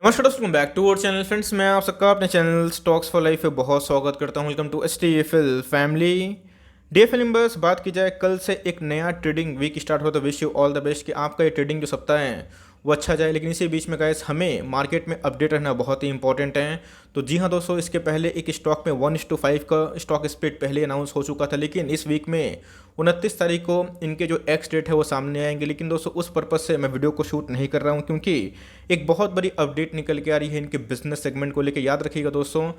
नमस्कार दोस्तों, back to our channel friends. मैं आप सबका अपने चैनल स्टॉक्स फॉर लाइफ पे बहुत स्वागत करता हूं। Welcome to STFL family. DFL members, बात की जाए, कल से एक नया ट्रेडिंग वीक स्टार्ट हो तो wish you all the best कि आपका ये ट्रेडिंग जो सप्ताह है वो अच्छा जाए। लेकिन इसी बीच में गाइस, हमें मार्केट में अपडेट रहना बहुत ही इंपॉर्टेंट है। तो जी हाँ दोस्तों, इसके पहले एक स्टॉक में 1:5 का स्टॉक स्प्लिट पहले अनाउंस हो चुका था, लेकिन इस वीक में 29 तारीख को इनके जो एक्स डेट है वो सामने आएंगे। लेकिन दोस्तों, उस पर्पज़ से मैं वीडियो को शूट नहीं कर रहा हूँ, क्योंकि एक बहुत बड़ी अपडेट निकल के आ रही है इनके बिजनेस सेगमेंट को लेकर। याद रखिएगा दोस्तों,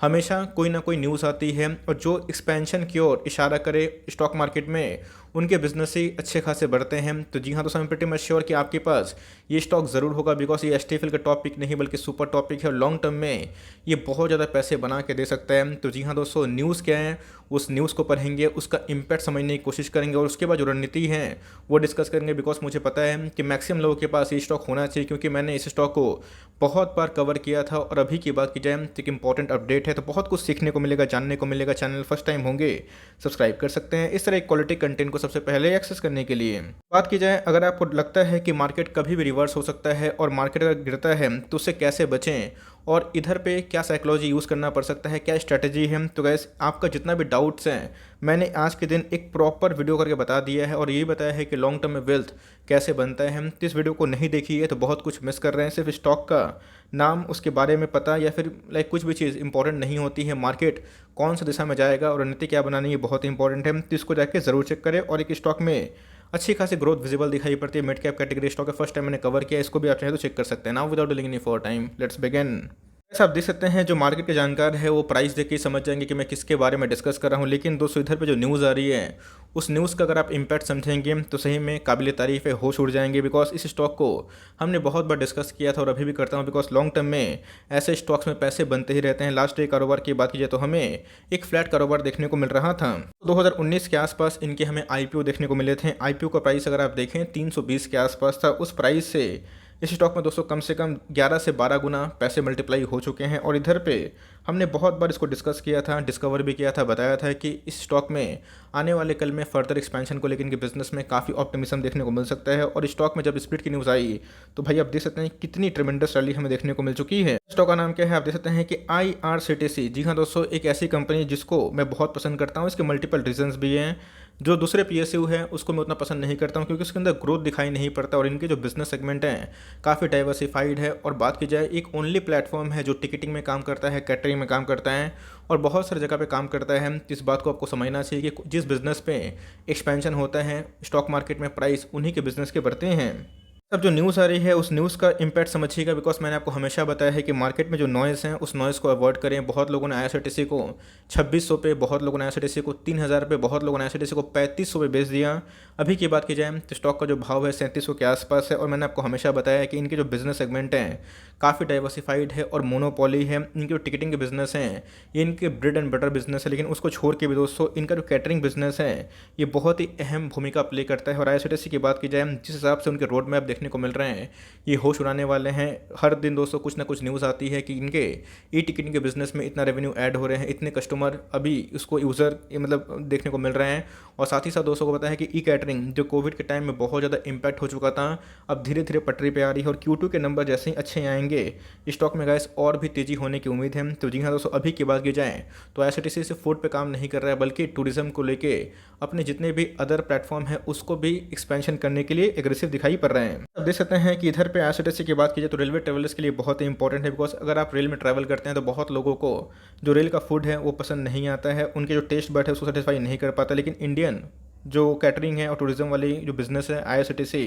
हमेशा कोई ना कोई न्यूज़ आती है और जो एक्सपेंशन की ओर इशारा करे स्टॉक मार्केट में, उनके बिजनेस ही अच्छे खासे बढ़ते हैं। तो जी हाँ दोस्तों, I am pretty much sure कि आपके पास ये स्टॉक ज़रूर होगा, बिकॉज ये STFL का टॉपिक नहीं बल्कि सुपर टॉपिक है और लॉन्ग टर्म में ये बहुत ज़्यादा पैसे बना के दे सकता है। तो जी हाँ दोस्तों, न्यूज़ क्या है उस न्यूज़ को पढ़ेंगे, उसका इम्पैक्ट समझने की कोशिश करेंगे और उसके बाद जो रणनीति है वो डिस्कस करेंगे। बिकॉज मुझे पता है कि मैक्सिमम लोगों के पास ये स्टॉक होना चाहिए, क्योंकि मैंने इस स्टॉक को बहुत बार कवर किया था। और अभी की बात की जाए तो एक इंपॉर्टेंट अपडेट है, तो बहुत कुछ सीखने को मिलेगा, जानने को मिलेगा। चैनल फर्स्ट टाइम होंगे, सब्सक्राइब कर सकते हैं इस तरह क्वालिटी कंटेंट को सबसे पहले एक्सेस करने के लिए। बात की जाए, अगर आपको लगता है कि मार्केट कभी भी रिवर्स हो सकता है और मार्केट अगर गिरता है तो उससे कैसे बचें और इधर पे क्या साइकोलॉजी यूज़ करना पड़ सकता है, क्या स्ट्रैटेजी है, तो गैस आपका जितना भी डाउट्स हैं मैंने आज के दिन एक प्रॉपर वीडियो करके बता दिया है और ये बताया है कि लॉन्ग टर्म में वेल्थ कैसे बनता है। तो इस वीडियो को नहीं देखी है तो बहुत कुछ मिस कर रहे हैं। सिर्फ स्टॉक का नाम, उसके बारे में पता या फिर कुछ भी चीज़ इंपॉर्टेंट नहीं होती है। मार्केट कौन सा दिशा में जाएगा और रणनीति क्या बनानी है बहुत इंपॉर्टेंट है। तो इसको जाके ज़रूर चेक करें। और एक स्टॉक में अच्छी खासी ग्रोथ विजिबल दिखाई पड़ती है, मिड कैप कैटेगरी स्टॉक है, फर्स्ट टाइम मैंने कवर किया, इसको भी आप चाहे तो चेक कर सकते हैं। Now without delaying any for time, let's begin. ऐसा आप देख सकते हैं, जो मार्केट के जानकार है वो प्राइस देख के समझ जाएंगे कि मैं किसके बारे में डिस्कस कर रहा हूँ। लेकिन दोस्तों, इधर पे जो न्यूज़ आ रही है उस न्यूज़ का अगर आप इम्पैक्ट समझेंगे तो सही में काबिल तारीफ़ है, होश उड़ जाएंगे। बिकॉज इस स्टॉक को हमने बहुत बार डिस्कस किया था और अभी भी करता हूँ, बिकॉज लॉन्ग टर्म में ऐसे स्टॉक्स में पैसे बनते ही रहते हैं। लास्ट डे कारोबार की बात की जाए तो हमें एक फ्लैट कारोबार देखने को मिल रहा था। 2019 के आसपास इनके हमें IPO देखने को मिले थे। IPO का प्राइस अगर आप देखें 320 के आसपास था। उस प्राइस से इस स्टॉक में दोस्तों कम से कम 11 से 12 गुना पैसे मल्टीप्लाई हो चुके हैं। और इधर पे हमने बहुत बार इसको डिस्कस किया था, डिस्कवर भी किया था, बताया था कि इस स्टॉक में आने वाले कल में फर्दर एक्सपेंशन को लेकर इनके बिजनेस में काफ़ी ऑप्टिमिज्म देखने को मिल सकता है। और स्टॉक में जब स्प्लिट की न्यूज़ आई तो भाई आप देख सकते हैं कितनी ट्रेमेंडस रैली हमें देखने को मिल चुकी है। स्टॉक का नाम क्या है, आप देख सकते हैं कि IRCTC। जी हाँ दोस्तों, एक ऐसी कंपनी जिसको मैं बहुत पसंद करता हूँ। इसके मल्टीपल रीजंस भी हैं। जो दूसरे PSU है उसको मैं उतना पसंद नहीं करता हूँ, क्योंकि उसके अंदर ग्रोथ दिखाई नहीं पड़ता और इनके जो बिजनेस सेगमेंट हैं काफ़ी डाइवर्सिफाइड है। और बात की जाए, एक ओनली प्लेटफॉर्म है जो टिकटिंग में काम करता है, कैटरिंग में काम करता है और बहुत सारी जगह पे काम करता है। इस बात को आपको समझना चाहिए कि जिस बिज़नेस पे एक्सपेंशन होता है स्टॉक मार्केट में, प्राइस उन्हीं के बिज़नेस के बढ़ते हैं। अब जो न्यूज़ आ रही है उस न्यूज़ का इम्पैक्ट समझिएगा। बिकॉज मैंने आपको हमेशा बताया है कि मार्केट में जो नॉइज़ है उस नॉइज़ को अवॉइड करें। बहुत लोगों ने IRCTC को 2600 पे, बहुत लोगों ने IRCTC को 3000 पे, बहुत लोगों ने IRCTC को 3500 पे बेच दिया। अभी की बात की जाए तो स्टॉक का जो भाव है 3700 के आसपास है। और मैंने आपको हमेशा बताया है कि इनके जो बिज़नेस सेगमेंट हैं काफ़ी डाइवर्सिफाइड है और मोनोपोली है। इनके जो टिकटिंग के बिजनेस हैं ये इनके ब्रेड एंड बटर बिजनेस है। लेकिन उसको छोड़ के भी दोस्तों इनका जो कैटरिंग बिजनेस है ये बहुत ही अहम भूमिका प्ले करता है। और IRCTC की बात की जाए, जिस हिसाब से उनके रोड मैप देखने को मिल रहे हैं ये होश उड़ाने वाले हैं। हर दिन दोस्तों कुछ ना कुछ न्यूज़ आती है कि इनके टिकटिंग के बिजनेस में इतना रेवेन्यू ऐड हो रहे हैं, इतने कस्टमर अभी उसको यूज़र मतलब देखने को मिल रहे हैं। और साथ ही साथ दोस्तों को पता है कि कैटरिंग जो कोविड के टाइम में बहुत ज़्यादा इम्पैक्ट हो चुका था, अब धीरे धीरे पटरी पे आ रही है। और Q2 के नंबर जैसे ही अच्छे आएंगे स्टॉक में गैस और भी तेज़ी होने की उम्मीद है। तो जी हाँ दोस्तों, अभी की बात की जाए तो IRCTC सिर्फ फूड पे काम नहीं कर रहा है, बल्कि टूरिज्म को लेके अपने जितने भी अदर प्लेटफॉर्म है उसको भी एक्सपेंशन करने के लिए एग्रेसिव दिखाई पड़ रहे हैं। अब देख सकते हैं कि इधर पे IRCTC की बात की जाए तो रेलवे ट्रेवलर्स के लिए बहुत ही इंपॉर्टेंट है। बिकॉज अगर आप रेल में ट्रैवल करते हैं तो बहुत लोगों को जो रेल का फूड है वो पसंद नहीं आता है, उनके जो टेस्ट बड है उसको सेटिस्फाई नहीं कर पाता। लेकिन इंडियन जो कैटरिंग है और टूरिज्म वाली जो बिज़नेस है IRCTC,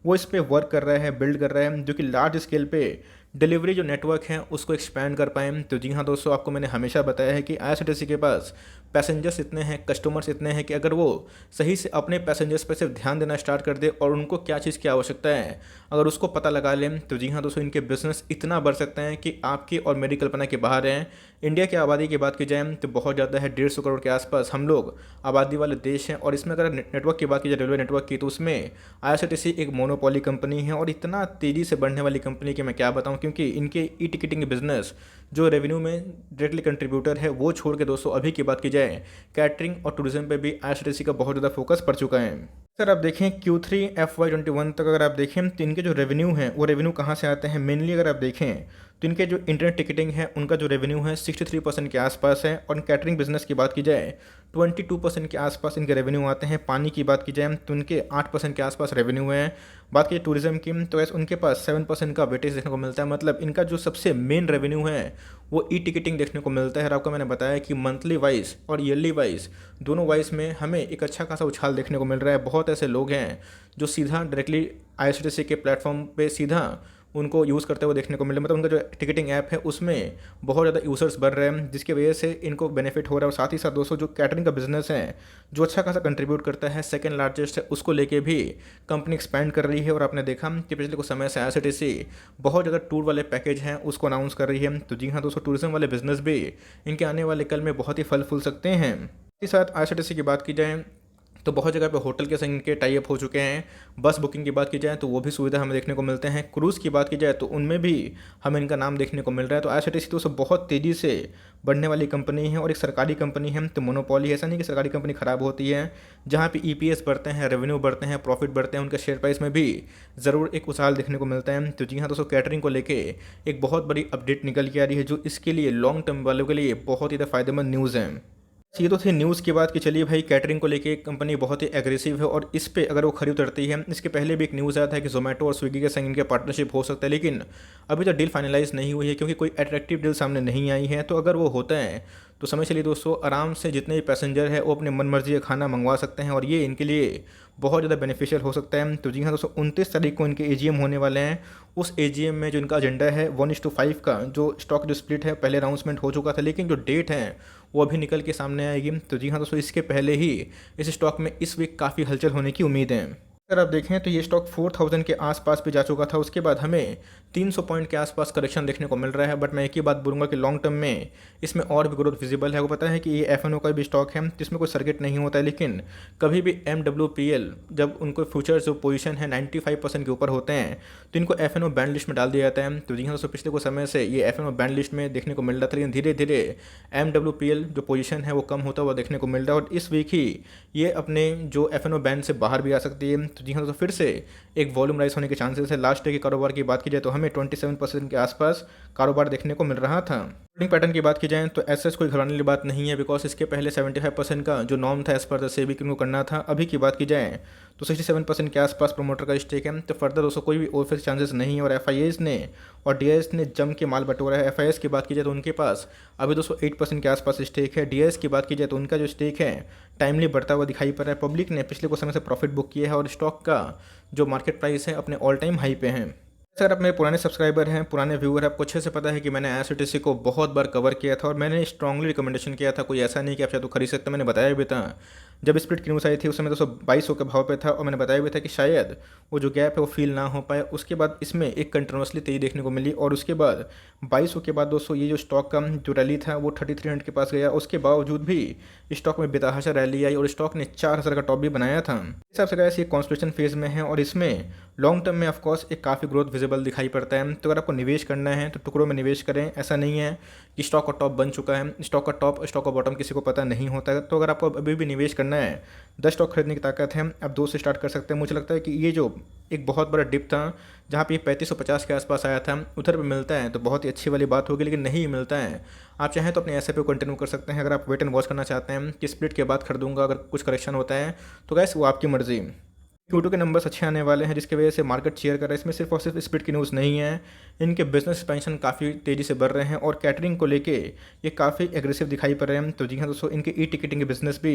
वो इस पे वर्क कर रहा है, बिल्ड कर रहा है, जो कि लार्ज स्केल पे डिलीवरी जो नेटवर्क है उसको एक्सपैंड कर पाएँ। तो जी हाँ दोस्तों, आपको मैंने हमेशा बताया है कि IRCTC के पास पैसेंजर्स इतने हैं, कस्टमर्स इतने हैं कि अगर वो सही से अपने पैसेंजर्स पर सिर्फ ध्यान देना स्टार्ट कर दे और उनको क्या चीज़ की आवश्यकता है अगर उसको पता लगा लें, तो जी हाँ दोस्तों, इनके बिजनेस इतना बढ़ सकते हैं कि आपकी और मेरी कल्पना के बाहर हैं। इंडिया की आबादी की बात की जाए तो बहुत ज़्यादा है, 150 करोड़ के आसपास हम लोग आबादी वाले देश हैं। और इसमें अगर नेटवर्क की बात की जाए, रेलवे नेटवर्क की, तो उसमें IRCTC एक मोनोपोली कंपनी है और इतना तेज़ी से बढ़ने वाली कंपनी की मैं क्या बताऊं, क्योंकि इनके टिकटिंग बिजनेस जो रेवेन्यू में डायरेक्टली कंट्रीब्यूटर है वो छोड़ के दोस्तों अभी की बात की जाए कैटरिंग और टूरिज्म पे भी आईआरसीटीसी का बहुत ज़्यादा फोकस पड़ चुका है। सर आप देखें Q3 FY21 तक अगर आप देखें तो इनके जो रेवेन्यू हैं वो रेवेन्यू कहाँ से आते हैं, मेनली अगर आप देखें तो इनके जो इंटरनेट टिकटिंग है उनका जो रेवेन्यू है 63% के आसपास है, और कैटरिंग बिजनेस की बात की जाए 22% के आसपास इनके रेवेन्यू आते हैं। पानी की बात की जाए तो उनके 8% के आसपास रेवेन्यू है। बात की टूरिज्म की तो ऐसे उनके पास 7% का वेटेज देखने को मिलता है। मतलब इनका जो सबसे मेन रेवेन्यू है वो ई टिकटिंग देखने को मिलता है। और आपको मैंने बताया कि मंथली वाइज और ईयरली वाइज दोनों वाइज में हमें एक अच्छा खासा उछाल देखने को मिल रहा है। बहुत ऐसे लोग हैं जो सीधा डायरेक्टली आईआरसीटीसी के प्लेटफॉर्म पे सीधा उनको यूज़ करते हुए देखने को मिल रहा है। मतलब उनका जो टिकटिंग ऐप है उसमें बहुत ज़्यादा यूज़र्स बढ़ रहे हैं, जिसकी वजह से इनको बेनिफिट हो रहा है। और साथ ही साथ दोस्तों जो कैटरिंग का बिजनेस है जो अच्छा खासा कंट्रीब्यूट करता है, सेकंड लार्जेस्ट है, उसको लेके भी कंपनी एक्सपैंड कर रही है। और आपने देखा कि पिछले कुछ समय से आईआरसीटीसी बहुत ज़्यादा टूर वाले पैकेज हैं उसको अनाउंस कर रही है। तो जी हाँ दोस्तों, टूरिज्म वाले बिजनेस भी इनके आने वाले कल में बहुत ही फल फूल सकते हैं। साथ ही साथ आईआरसीटीसी की बात की जाए तो बहुत जगह पे होटल के संग इनके टाई अप हो चुके हैं। बस बुकिंग की बात की जाए तो वो भी सुविधा हमें देखने को मिलते हैं। क्रूज़ की बात की जाए तो उनमें भी हमें इनका नाम देखने को मिल रहा है। तो आईआरसीटीसी तो सब बहुत तेज़ी से बढ़ने वाली कंपनी है और एक सरकारी कंपनी है। तो मोनोपोली ऐसा नहीं कि सरकारी कंपनी ख़राब होती है। जहाँ पे ईपीएस बढ़ते हैं, रेवेन्यू बढ़ते हैं, प्रॉफिट बढ़ते हैं, उनके शेयर प्राइस में भी ज़रूर एक उछाल देखने को मिलता है। तो जी हाँ दोस्तों, कैटरिंग को लेके एक बहुत बड़ी अपडेट निकल के आ रही है जो इसके लिए लॉन्ग टर्म वालों के लिए बहुत ही फ़ायदेमंद न्यूज़ है। ये तो थी न्यूज़ की बात कि चलिए भाई कैटरिंग को लेके कंपनी बहुत ही एग्रेसिव है और इस पे अगर वो खरी उतरती है। इसके पहले भी एक न्यूज़ आया था कि जोमेटो और स्विगी के संग इनके पार्टनरशिप हो सकता है, लेकिन अभी तो डील फाइनलाइज नहीं हुई है क्योंकि कोई अट्रैक्टिव डील सामने नहीं आई है। तो अगर वो होता है तो समझ चलिए दोस्तों, आराम से जितने भी पैसेंजर है वो अपने मन मर्जी का खाना मंगवा सकते हैं और ये इनके लिए बहुत ज़्यादा बेनिफिशियल हो सकता है। तो जी हाँ दोस्तों, 29 तारीख को इनके एजीएम होने वाले हैं। उस एजीएम में जो इनका एजेंडा है 1:5 का जो स्टॉक जो स्प्लिट है पहले अनाउंसमेंट हो चुका था, लेकिन जो डेट है वो अभी निकल के सामने आएगी। तो जी हाँ दोस्तों, इसके पहले ही इस स्टॉक में इस वीक काफ़ी हलचल होने की उम्मीद है। अगर आप देखें तो ये स्टॉक 4000 के आसपास भी जा चुका था। उसके बाद हमें 300 पॉइंट के आसपास करेक्शन देखने को मिल रहा है। बट मैं एक ही बात बोलूँगा कि लॉन्ग टर्म में इसमें और भी ग्रोथ विजिबल है। वो पता है कि ये एफएनओ का भी स्टॉक है जिसमें कोई सर्किट नहीं होता है, लेकिन कभी भी एमडब्ल्यूपीएल जब उनको फ्यूचर जो पोजीशन है 95% के ऊपर होते हैं तो इनको एफएनओ बैंड लिस्ट में डाल दिया जाता है। तो जी हाँ दोस्तों, पिछले कुछ समय से ये एफएनओ बैंड लिस्ट में देखने को मिल रहा था, लेकिन धीरे धीरे एमडब्ल्यूपीएल जो पोजीशन है वो कम होता हुआ देखने को मिल रहा है। और इस वीक ही ये अपने जो एफएनओ बैंड से बाहर भी आ सकती है। तो जी हाँ दोस्तों, फिर से एक वॉल्यूम राइज होने के चांसेस है। लास्ट डे के कारोबार की बात की जाए तो हमें 27% के आसपास कारोबार देखने को मिल रहा था। ट्रेडिंग पैटर्न की बात की जाए तो ऐसा कोई घबराने वाली बात नहीं है, बिकॉज इसके पहले 75% का जो नॉर्म था एज पर द सेबी को करना था। अभी की बात की जाए तो 67% के आसपास प्रोमोटर का स्टेक है। तो फर्दर दोस्तों कोई भी ओवरफेस चांसेस नहीं है। और एफआईएस ने और डीआईएस ने जम के माल बटोरा है। एफआईएस की बात की जाए तो उनके पास अभी दोस्तों 8% के आसपास स्टेक है। डीआईएस की बात की जाए तो उनका जो स्टेक है टाइमली बढ़ता हुआ दिखाई पड़ रहा है। पब्लिक ने पिछले कुछ समय से प्रॉफिट बुक किया है और स्टॉक का जो मार्केट प्राइस है अपने ऑल टाइम हाई पे हैं। सर आप मेरे पुराने सब्सक्राइबर हैं, पुराने व्यूअर हैं, आपको अच्छे से पता है कि मैंने आईआरसीटीसी को बहुत बार कवर किया था और मैंने स्ट्रांगली रिकमेंडेशन किया था। कोई ऐसा नहीं कि आप शायद तो खरीद सकते, मैंने बताया भी था। जब स्प्लिट की न्यूज़ आई थी उस समय 2200 के भाव पे था और मैंने बताया भी था कि शायद वो जो गैप है वो फील ना हो पाए। उसके बाद इसमें एक कंटिन्यूसली तेजी देखने को मिली और उसके बाद 2200 के बाद दोस्तों ये जो स्टॉक का जो रैली था वो 3300 के पास गया। उसके बावजूद भी स्टॉक में बेतहाशा रैली आई और स्टॉक ने 4000 का टॉप भी बनाया था। इस हिसाब से गैस ये कॉन्स्टिट्यूशन फेज में है और इसमें लॉन्ग टर्म में ऑफकोर्स एक काफ़ी ग्रोथ विजिबल दिखाई पड़ता है। तो अगर आपको निवेश करना है तो टुकड़ों में निवेश करें। ऐसा नहीं है कि स्टॉक का टॉप बन चुका है। स्टॉक का टॉप स्टॉक का बॉटम किसी को पता नहीं होता है। तो अगर आपको अभी भी निवेश करना है, 10 स्टॉक खरीदने की ताकत है, आप 2 से स्टार्ट कर सकते हैं। मुझे लगता है कि ये जो एक बहुत बड़ा डिप था जहाँ पे 3550 के आसपास आया था, उधर भी मिलता है तो बहुत ही अच्छी वाली बात होगी, लेकिन नहीं मिलता है आप चाहें तो अपने एसआईपी को कंटिन्यू कर सकते हैं। अगर आप वेट एंड वॉच करना चाहते हैं कि स्प्लिट के बाद खरीदूंगा अगर कुछ करेक्शन होता है तो गैस वो आपकी मर्जी। Q2 के नंबर्स अच्छे आने वाले हैं जिसकी वजह से मार्केट चेयर कर रहा है। इसमें सिर्फ और सिर्फ स्प्लिट की न्यूज़ नहीं है, इनके बिजनेस एक्सपेंशन काफ़ी तेज़ी से बढ़ रहे हैं और कैटरिंग को लेके ये काफ़ी एग्रेसिव दिखाई पड़ रहे हैं। तो जी हाँ दोस्तों, इनके ई टिकटिंग के बिजनेस भी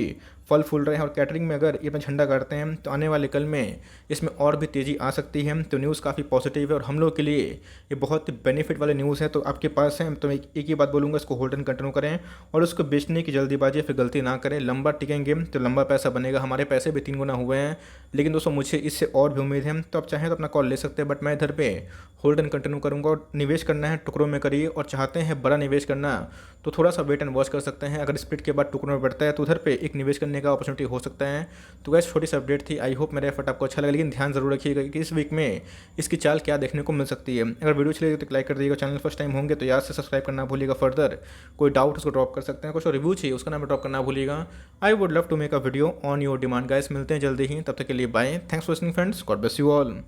फल फूल रहे हैं और कैटरिंग में अगर ये अपना झंडा गाड़ते हैं तो आने वाले कल में इसमें और भी तेज़ी आ सकती है। तो न्यूज़ काफ़ी पॉजिटिव है और हम लोग के लिए ये बहुत बेनिफिट वाले न्यूज़ है। तो आपके पास है तो एक ही बात बोलूँगा, इसको होल्ड एंड कंटिन्यू करें और उसको बेचने की जल्दीबाजी फिर गलती ना करें। लंबा टिकेंगे तो लंबा पैसा बनेगा। हमारे पैसे भी 3 गुना हुए हैं, लेकिन दोस्तों मुझे इससे और भी उम्मीद है, तो आप चाहें तो अपना कॉल ले सकते हैं, बट मैं इधर पे होल्ड एंड कंटिन्यू करूँगा। और निवेश करना है टुकड़ों में करिए, और चाहते हैं बड़ा निवेश करना तो थोड़ा सा वेट एंड वॉच कर सकते हैं। अगर स्प्लिट के बाद टुकड़ों में बढ़ता है तो उधर पे एक निवेश करने का अपॉर्चुनिटी हो सकता है। तो गैस छोटी सी अपडेट थी, आई होप मेरा एफर्ट आपको अच्छा लगा, लेकिन ध्यान जरूर रखिएगा कि इस वीक में इसकी चाल क्या देखने को मिल सकती है। अगर वीडियो अच्छी लगी तो लाइक कर दीजिएगा, चैनल फर्स्ट टाइम होंगे तो याद से सब्सक्राइब करना भूलिएगा। फर्दर कोई डाउट उसको ड्रॉप कर सकते हैं, कुछ रिव्यू चाहिए उसका नाम ड्रॉप करना भूलिएगा। I would love to make a video on your demand. Guys मिलते हैं जल्दी ही, तब तक के लिए bye. Thanks for listening friends, God bless you all.